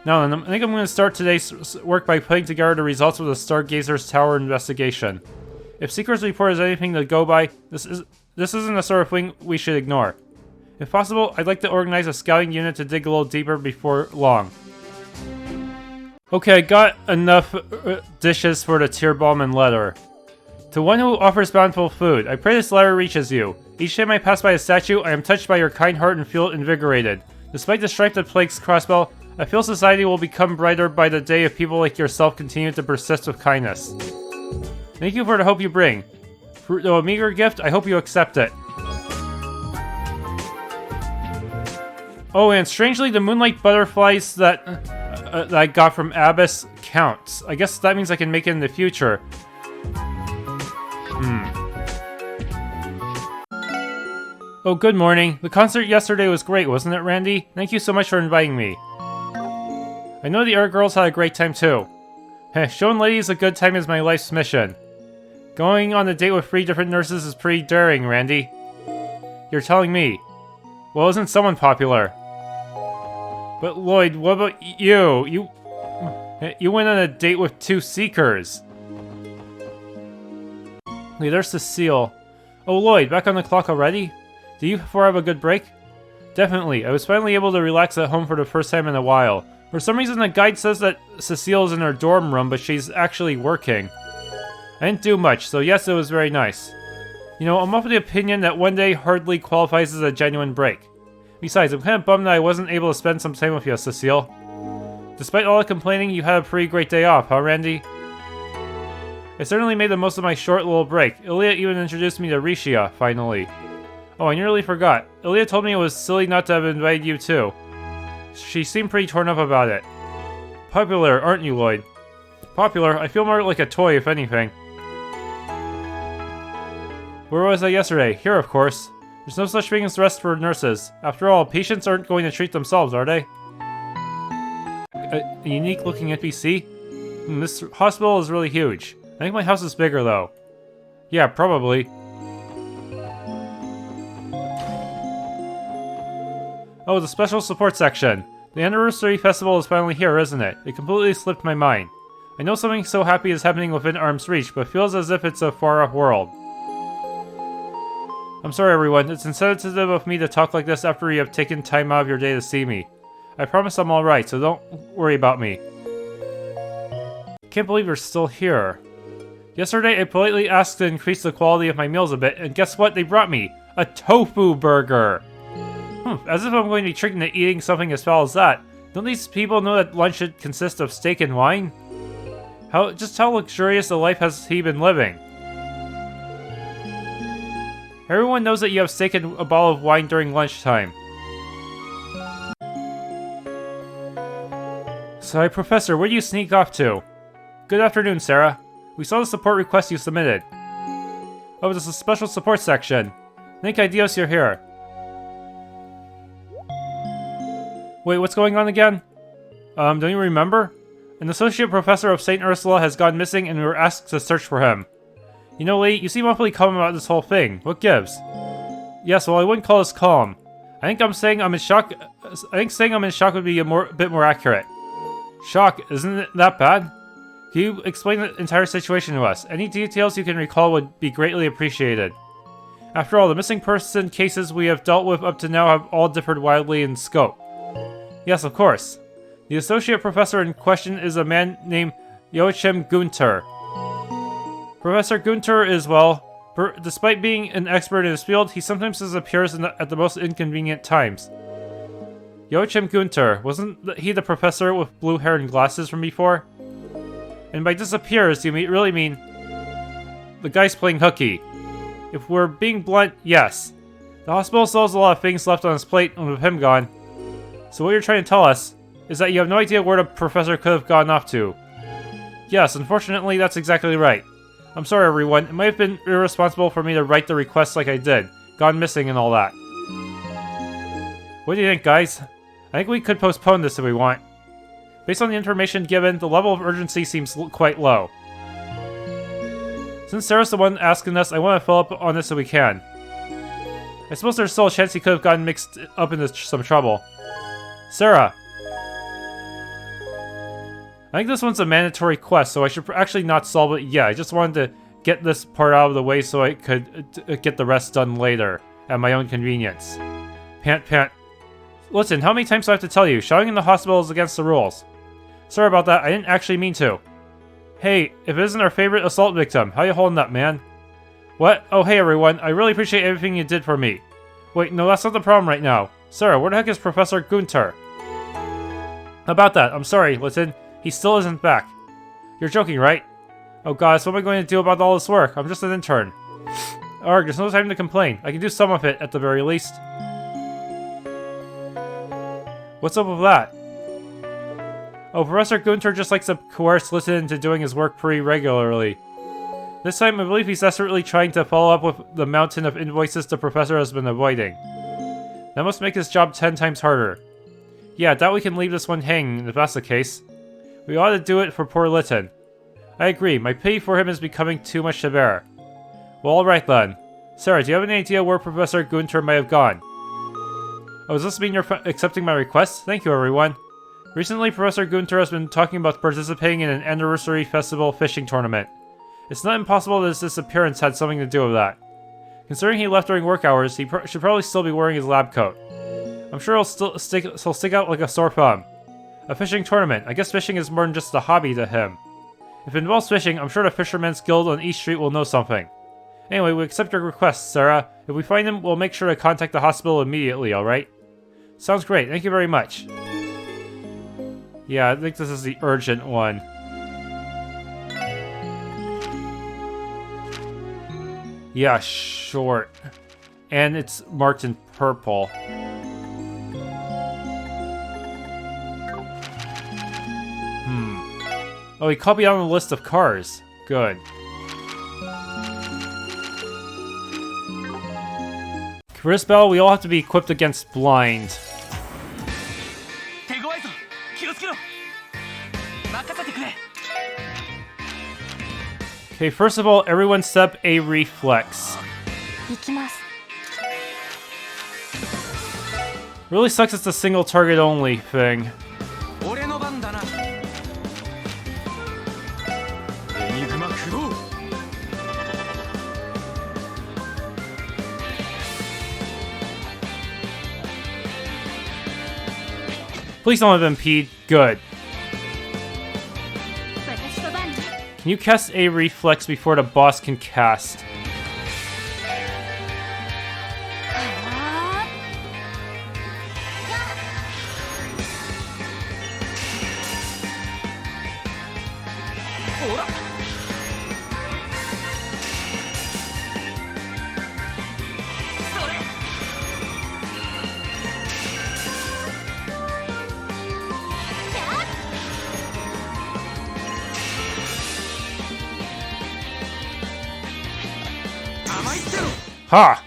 Now then, I think I'm going to start today's work by putting together the results of the Stargazers Tower investigation. If Seeker's report is anything to go by, this isn't the sort of thing we should ignore. If possible, I'd like to organize a scouting unit to dig a little deeper before long. Okay, I got enough dishes for the tear bomb and letter. To one who offers bountiful food, I pray this letter reaches you. Each time I pass by a statue, I am touched by your kind heart and feel invigorated. Despite the strife that plagues Crossbell, I feel society will become brighter by the day if people like yourself continue to persist with kindness. Thank you for the hope you bring. Though a meager gift, I hope you accept it. Oh, and strangely, the moonlight butterflies that I got from Abyss counts. I guess that means I can make it in the future. Oh, good morning. The concert yesterday was great, wasn't it, Randy? Thank you so much for inviting me. I know the other girls had a great time too. Showing ladies a good time is my life's mission. Going on a date with 3 different nurses is pretty daring, Randy. You're telling me. Well, isn't someone popular? But Lloyd, what about you? You went on a date with 2 seekers. Hey, there's Cecile. Oh, Lloyd, back on the clock already? Do you 4 have a good break? Definitely. I was finally able to relax at home for the first time in a while. For some reason, the guide says that Cecile is in her dorm room, but she's actually working. I didn't do much, so yes, it was very nice. You know, I'm of the opinion that one day hardly qualifies as a genuine break. Besides, I'm kind of bummed that I wasn't able to spend some time with you, Cecile. Despite all the complaining, you had a pretty great day off, huh, Randy? I certainly made the most of my short little break. Elie even introduced me to Rishia, finally. Oh, I nearly forgot. Elie told me it was silly not to have invited you too. She seemed pretty torn up about it. Popular, aren't you, Lloyd? Popular? I feel more like a toy, if anything. Where was I yesterday? Here, of course. There's no such thing as rest for nurses. After all, patients aren't going to treat themselves, are they? A unique-looking NPC? This hospital is really huge. I think my house is bigger, though. Yeah, probably. Oh, the special support section. The anniversary festival is finally here, isn't it? It completely slipped my mind. I know something so happy is happening within arm's reach, but feels as if it's a far-off world. I'm sorry, everyone. It's insensitive of me to talk like this after you have taken time out of your day to see me. I promise I'm alright, so don't worry about me. Can't believe you're still here. Yesterday, I politely asked to increase the quality of my meals a bit, and guess what they brought me? A tofu burger! As if I'm going to be tricked into eating something as foul as that. Don't these people know that lunch should consist of steak and wine? Just how luxurious a life has he been living? Everyone knows that you have steak and a bottle of wine during lunchtime. So, Professor, where do you sneak off to? Good afternoon, Sarah. We saw the support request you submitted. Oh, there's a special support section. Thank Dios you're here. Wait, what's going on again? Don't you remember? An associate professor of St. Ursula has gone missing and we were asked to search for him. You know, Lee, you seem awfully calm about this whole thing. What gives? Yes, well, I wouldn't call this calm. I think saying I'm in shock would be a bit more accurate. Shock, isn't it that bad? Can you explain the entire situation to us? Any details you can recall would be greatly appreciated. After all, the missing person cases we have dealt with up to now have all differed wildly in scope. Yes, of course. The associate professor in question is a man named Joachim Gunther. Professor Gunther is, well, despite being an expert in his field, he sometimes disappears at the most inconvenient times. Joachim Gunther, wasn't he the professor with blue hair and glasses from before? And by disappears, you really mean the guy's playing hooky. If we're being blunt, yes. The hospital still has a lot of things left on his plate, and with him gone. So what you're trying to tell us is that you have no idea where the professor could have gone off to. Yes, unfortunately, that's exactly right. I'm sorry, everyone. It might have been irresponsible for me to write the request like I did. Gone missing and all that. What do you think, guys? I think we could postpone this if we want. Based on the information given, the level of urgency seems quite low. Since Sarah's the one asking us, I want to follow up on this if we can. I suppose there's still a chance he could have gotten mixed up into some trouble. Sarah! I think this one's a mandatory quest, so I should actually not solve it yet. I just wanted to get this part out of the way so I could get the rest done later, at my own convenience. Pant, pant. Listen, how many times do I have to tell you? Shouting in the hospital is against the rules. Sorry about that, I didn't actually mean to. Hey, if it isn't our favorite assault victim, how you holding up, man? What? Oh, hey everyone, I really appreciate everything you did for me. Wait, no, that's not the problem right now. Sarah, where the heck is Professor Gunther? About that, I'm sorry, listen, he still isn't back. You're joking, right? Oh gosh, what am I going to do about all this work? I'm just an intern. Arg, there's no time to complain. I can do some of it, at the very least. What's up with that? Oh, Professor Gunther just likes to coerce Listen into doing his work pretty regularly. This time, I believe he's desperately trying to follow up with the mountain of invoices the professor has been avoiding. That must make his job 10 times harder. Yeah, I doubt we can leave this one hanging, if that's the case. We ought to do it for poor Litten. I agree. My pity for him is becoming too much to bear. Well, alright then. Sarah, do you have any idea where Professor Gunter may have gone? Oh, does this mean you're accepting my request? Thank you, everyone. Recently, Professor Gunter has been talking about participating in an anniversary festival fishing tournament. It's not impossible that his disappearance had something to do with that. Considering he left during work hours, he should probably still be wearing his lab coat. I'm sure he'll stick out like a sore thumb. A fishing tournament. I guess fishing is more than just a hobby to him. If it involves fishing, I'm sure the Fisherman's Guild on East Street will know something. Anyway, we accept your request, Sarah. If we find him, we'll make sure to contact the hospital immediately, alright? Sounds great. Thank you very much. Yeah, I think this is the urgent one. Yeah, short. And it's marked in purple. Oh, he copied on the list of cars. Good. Crossbell, we all have to be equipped against blind. Okay, first of all, everyone set up a reflex. Really sucks it's a single target only thing. Please don't have impede. Good. Can you cast a reflex before the boss can cast? Ha!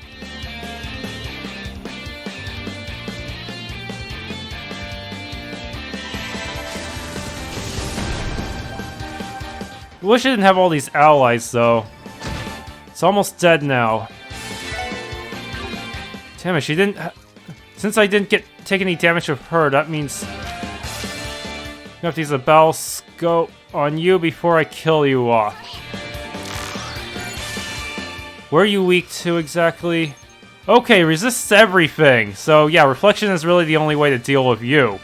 I wish I didn't have all these allies, though. It's almost dead now. Damn it, she didn't... Since I didn't take any damage of her, that means... I have to use a battle scope on you before I kill you off. Where are you weak to exactly? Okay, resists everything. So yeah, reflection is really the only way to deal with you.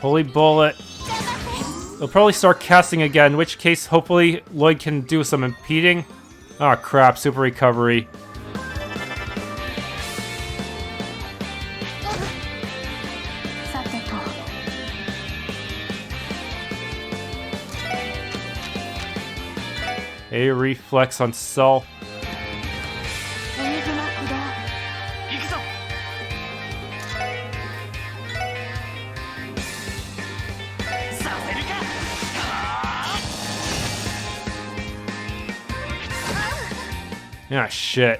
Holy bullet. They'll probably start casting again, in which case, hopefully, Lloyd can do some impeding. Oh crap, super recovery. A reflex on self. Ah, shit.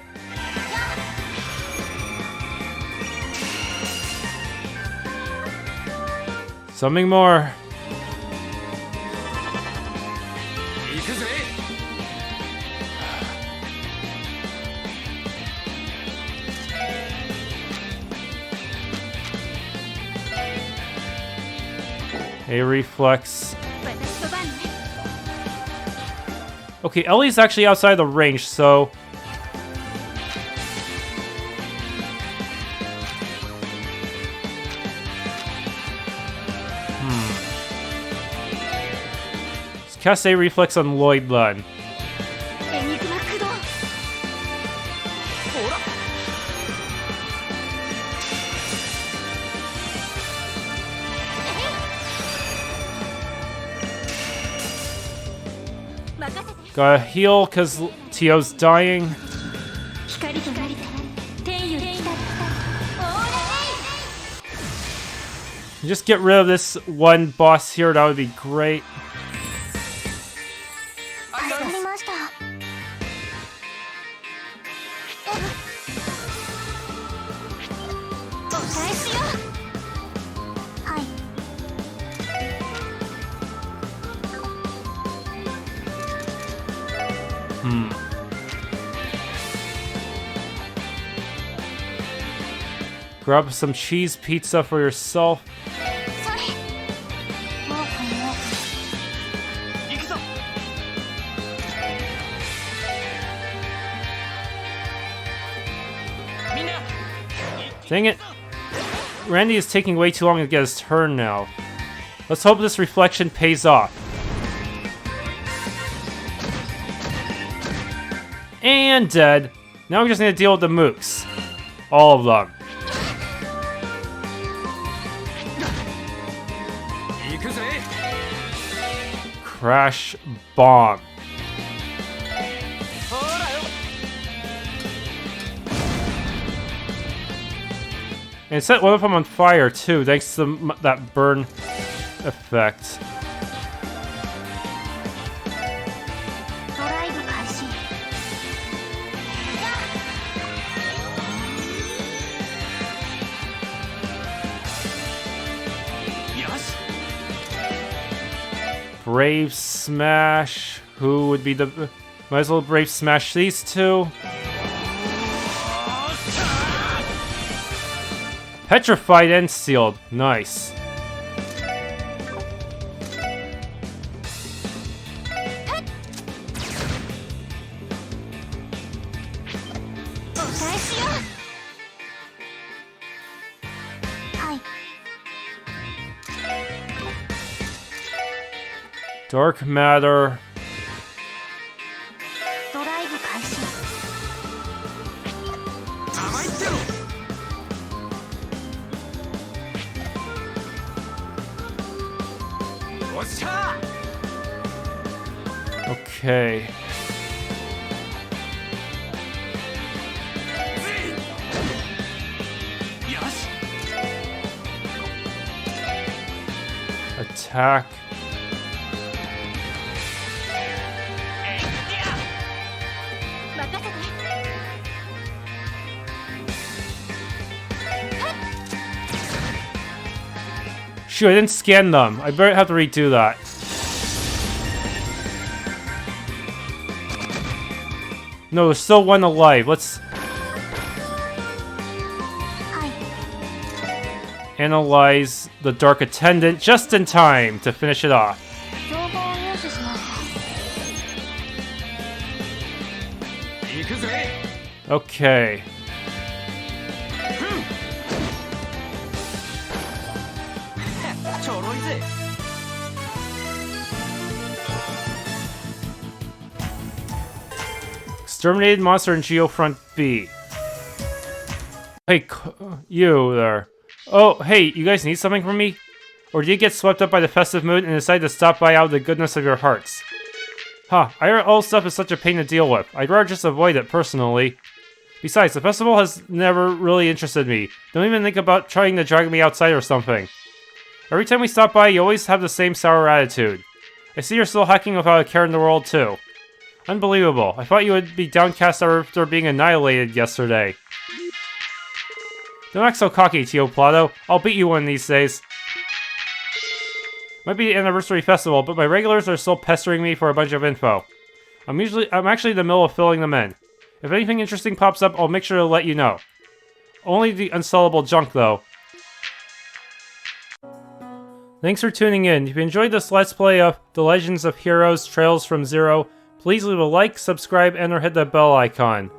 Something more. A reflex. Okay, Ellie's actually outside the range, so... Let's cast a reflex on Lloyd then. Gotta heal, because Tio's dying. 光となりた天より来た Just get rid of this one boss here, that would be great. わかりました。お返しよ。はい。 Grab some cheese pizza for yourself. それ。もうこの。 行くぞ。 みんな Dang it. Randy is taking way too long to get his turn now. Let's hope this reflection pays off. And dead. Now we just need to deal with the mooks. All of them. 行くぜ。 Crash bomb. ほらよ。 And it set one of them on fire too, thanks to that burn effect. ドライブ開始。 よし。 Brave Smash. Who would be the... Might as well Brave Smash these two. Petrified and sealed. Nice. Dark matter. ドライブ開始。 甘いってろ。 おっしゃ。 Okay. Attack. Shoot, I didn't scan them. I better have to redo that. No, there's still one alive. Let's analyze the Dark Attendant just in time to finish it off. 情報を入手します。 行くぜ。 Okay. Exterminated monster in Geofront B. Hey, you there. Oh, hey, you guys need something from me? Or did you get swept up by the festive mood and decide to stop by out of the goodness of your hearts? Huh, I heard all stuff is such a pain to deal with. I'd rather just avoid it, personally. Besides, the festival has never really interested me. Don't even think about trying to drag me outside or something. Every time we stop by, you always have the same sour attitude. I see you're still hacking without a care in the world, too. Unbelievable. I thought you would be downcast after being annihilated yesterday. Don't act so cocky, Tio Plato. I'll beat you one of these days. Might be the anniversary festival, but my regulars are still pestering me for a bunch of info. I'm actually in the middle of filling them in. If anything interesting pops up, I'll make sure to let you know. Only the unsellable junk, though. Thanks for tuning in. If you enjoyed this Let's Play of The Legends of Heroes Trails from Zero, please leave a like, subscribe, and or hit that bell icon.